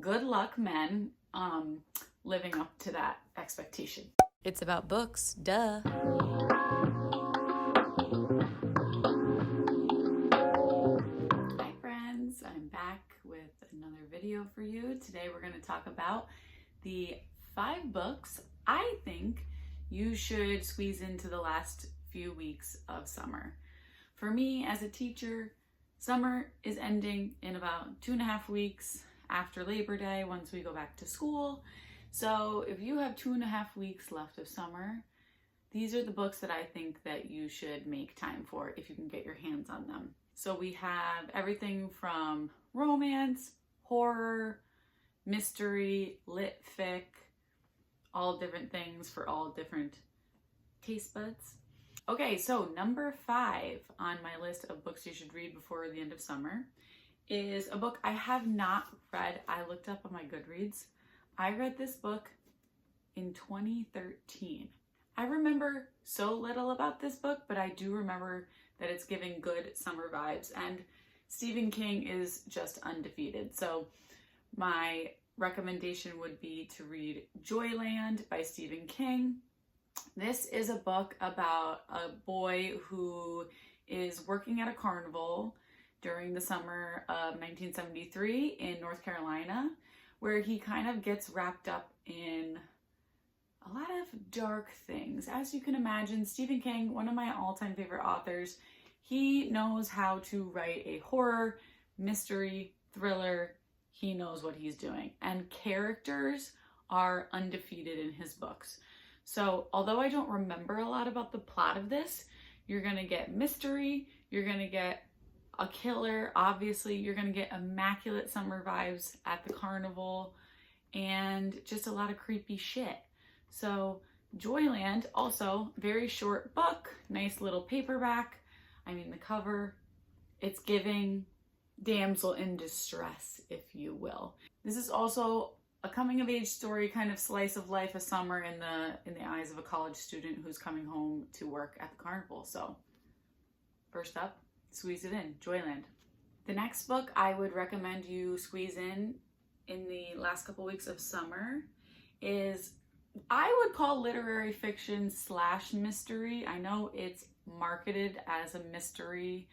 good luck, men, living up to that expectation. It's about books, duh. Hi friends, I'm back with another video for you. Today we're going to talk about the 5 books I think you should squeeze into the last few weeks of summer. For me as a teacher, summer is ending in about 2.5 weeks after Labor Day once we go back to school. So if you have 2.5 weeks left of summer, these are the books that I think that you should make time for if you can get your hands on them. So we have everything from romance, horror, mystery, lit fic, all different things for all different taste buds. Okay, so number 5 on my list of books you should read before the end of summer is a book I have not read. I looked up on my Goodreads. I read this book in 2013. I remember so little about this book, but I do remember that it's giving good summer vibes, and Stephen King is just undefeated. So my recommendation would be to read Joyland by Stephen King. This is a book about a boy who is working at a carnival during the summer of 1973 in North Carolina, where he kind of gets wrapped up in a lot of dark things. As you can imagine, Stephen King, one of my all-time favorite authors, he knows how to write a horror, mystery, thriller. He knows what he's doing. And characters are undefeated in his books. So although I don't remember a lot about the plot of this, you're going to get mystery, you're going to get a killer, obviously, you're going to get immaculate summer vibes at the carnival, and just a lot of creepy shit. So Joyland, also very short book, nice little paperback. I mean, the cover, it's giving damsel in distress, if you will. This is also a coming of age story, kind of slice of life, a summer in the eyes of a college student who's coming home to work at the carnival. So first up, squeeze it in, Joyland. The next book I would recommend you squeeze in the last couple weeks of summer is, I would call literary fiction / mystery. I know it's marketed as a mystery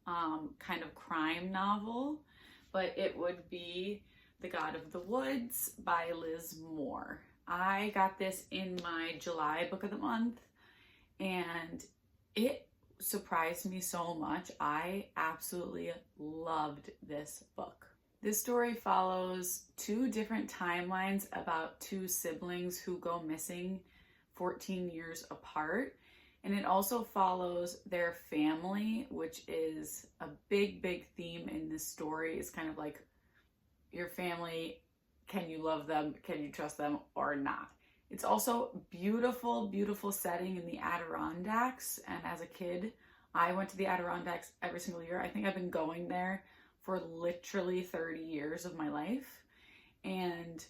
kind of crime novel, but it would be The God of the Woods by Liz Moore. I got this in my July book of the month, and it surprised me so much. I absolutely loved this book. This story follows 2 different timelines about 2 siblings who go missing 14 years apart. And it also follows their family, which is a big theme in this story. It's kind of like your family, can you love them, can you trust them or not? It's also beautiful setting in the Adirondacks. And as a kid, I went to the Adirondacks every single year. I think I've been going there for literally 30 years of my life. And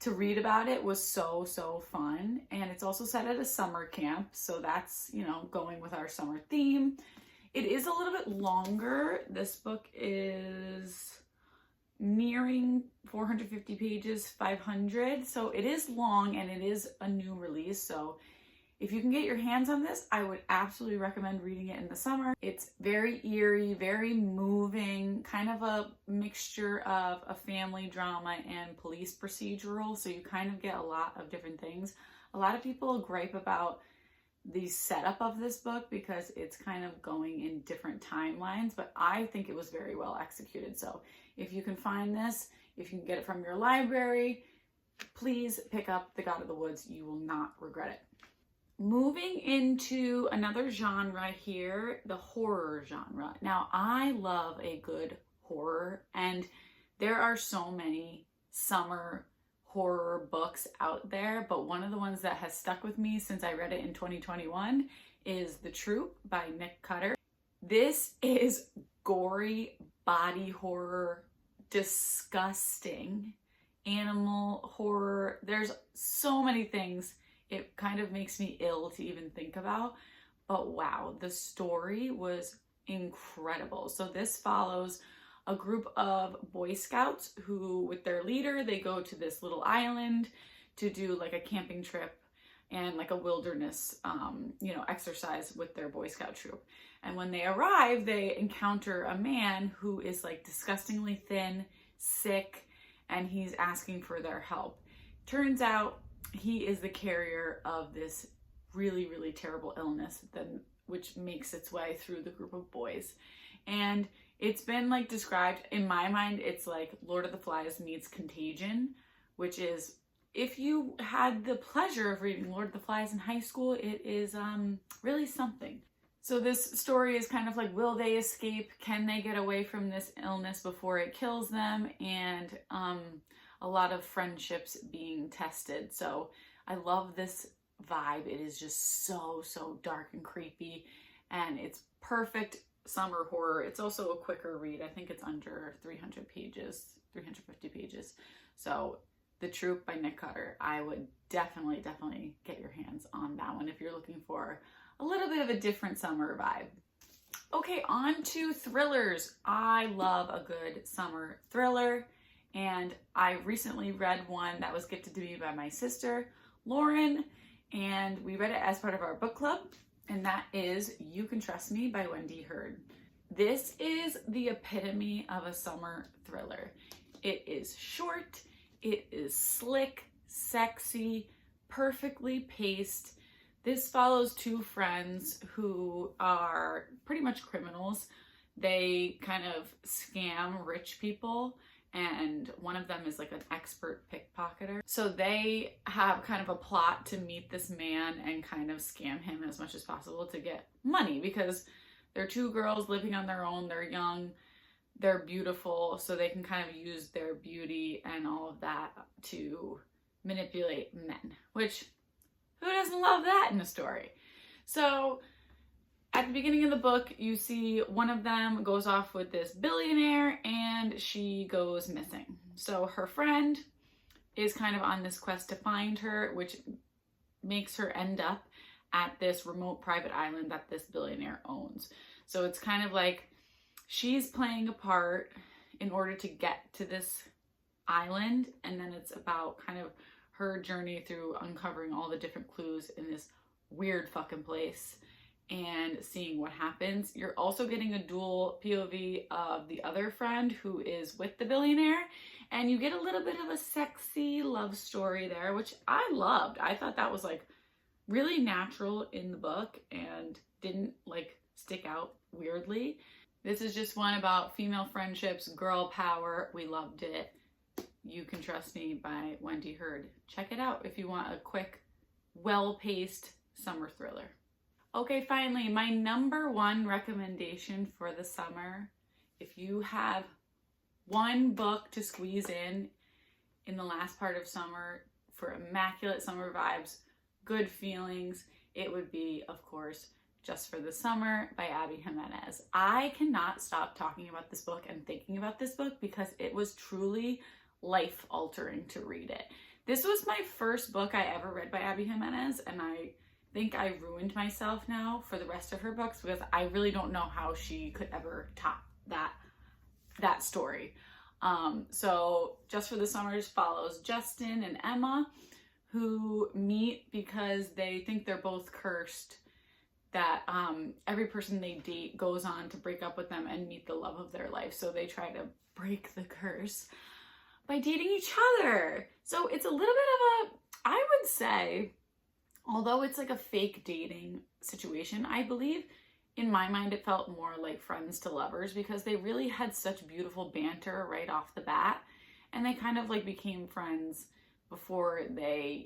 to read about it was so fun. And it's also set at a summer camp. So that's, going with our summer theme. It is a little bit longer. This book is nearing 450 pages, 500. So it is long and it is a new release. So if you can get your hands on this, I would absolutely recommend reading it in the summer. It's very eerie, very moving, kind of a mixture of a family drama and police procedural. So you kind of get a lot of different things. A lot of people gripe about the setup of this book because it's kind of going in different timelines, but I think it was very well executed. So if you can find this, if you can get it from your library, please pick up The God of the Woods. You will not regret it. Moving into another genre here, the horror genre. Now, I love a good horror, and there are so many summer horror books out there, but one of the ones that has stuck with me since I read it in 2021 is The Troop by Nick Cutter. This is gory body horror, disgusting animal horror. There's so many things. It kind of makes me ill to even think about, but wow, the story was incredible. So this follows a group of Boy Scouts who, with their leader, they go to this little island to do like a camping trip and like a wilderness, exercise with their Boy Scout troop. And when they arrive, they encounter a man who is like disgustingly thin, sick, and he's asking for their help. Turns out he is the carrier of this really, really terrible illness which makes its way through the group of boys. And it's been like described, in my mind, it's like Lord of the Flies meets Contagion, which is, if you had the pleasure of reading Lord of the Flies in high school, it is really something. So this story is kind of like, will they escape? Can they get away from this illness before it kills them? And a lot of friendships being tested. So I love this vibe. It is just so dark and creepy, and it's perfect summer horror. It's also a quicker read. I think it's under 300 pages, 350 pages. So The Troop by Nick Cutter. I would definitely get your hands on that one if you're looking for a little bit of a different summer vibe. Okay, on to thrillers. I love a good summer thriller, and I recently read one that was gifted to me by my sister, Lauren, and we read it as part of our book club, and that is You Can Trust Me by Wendy Hurd. This is the epitome of a summer thriller. It is short, it is slick, sexy, perfectly paced. This follows two friends who are pretty much criminals. They kind of scam rich people, and one of them is like an expert pickpocketer. So they have kind of a plot to meet this man and kind of scam him as much as possible to get money, because they're two girls living on their own. They're young, they're beautiful, so they can kind of use their beauty and all of that to manipulate men, which, who doesn't love that in a story? So at the beginning of the book, you see one of them goes off with this billionaire and she goes missing. So her friend is kind of on this quest to find her, which makes her end up at this remote private island that this billionaire owns. So it's kind of like she's playing a part in order to get to this island, and then it's about kind of her journey through uncovering all the different clues in this weird fucking place and seeing what happens. You're also getting a dual POV of the other friend who is with the billionaire, and you get a little bit of a sexy love story there, which I loved. I thought that was like really natural in the book and didn't like stick out weirdly. This is just one about female friendships, girl power. We loved it. You Can Trust Me by Wendy Hurd. Check it out if you want a quick, well-paced summer thriller. Okay, finally, my number one recommendation for the summer, if you have one book to squeeze in the last part of summer for immaculate summer vibes, good feelings, it would be, of course, Just for the Summer by Abby Jimenez. I cannot stop talking about this book and thinking about this book because it was truly life-altering to read it. This was my first book I ever read by Abby Jimenez, and I think I ruined myself now for the rest of her books because I really don't know how she could ever top that story. So Just for the Summer follows Justin and Emma, who meet because they think they're both cursed, that every person they date goes on to break up with them and meet the love of their life. So they try to break the curse by dating each other. So it's a little bit of a, I would say, although it's like a fake dating situation, I believe in my mind it felt more like friends to lovers because they really had such beautiful banter right off the bat, and they kind of like became friends before they,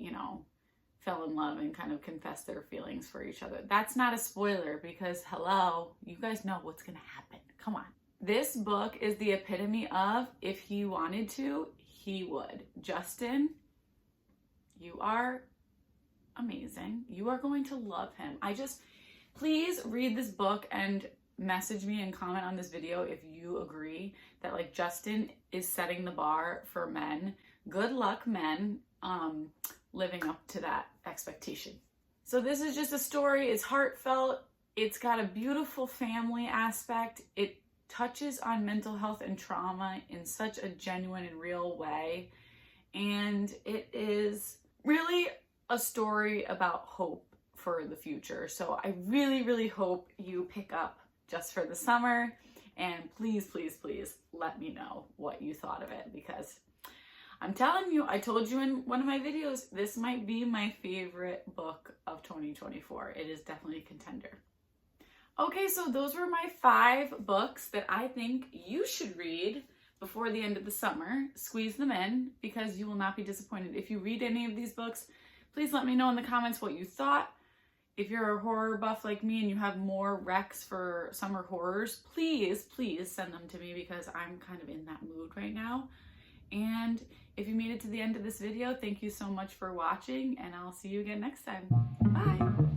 fell in love and kind of confessed their feelings for each other. That's not a spoiler because hello, you guys know what's gonna happen. Come on. This book is the epitome of if he wanted to, he would. Justin, you are amazing. You are going to love him. Please read this book and message me and comment on this video if you agree that like Justin is setting the bar for men. Good luck, men, living up to that expectation. So this is just a story. It's heartfelt. It's got a beautiful family aspect. It touches on mental health and trauma in such a genuine and real way. And it is really a story about hope for the future. So I really, really hope you pick up Just for the Summer. And please, please, please let me know what you thought of it, because I'm telling you, I told you in one of my videos, this might be my favorite book of 2024. It is definitely a contender. Okay, so those were my 5 books that I think you should read before the end of the summer. Squeeze them in, because you will not be disappointed. If you read any of these books, please let me know in the comments what you thought. If you're a horror buff like me and you have more recs for summer horrors, please, please send them to me, because I'm kind of in that mood right now. And if you made it to the end of this video, thank you so much for watching, and I'll see you again next time. Bye!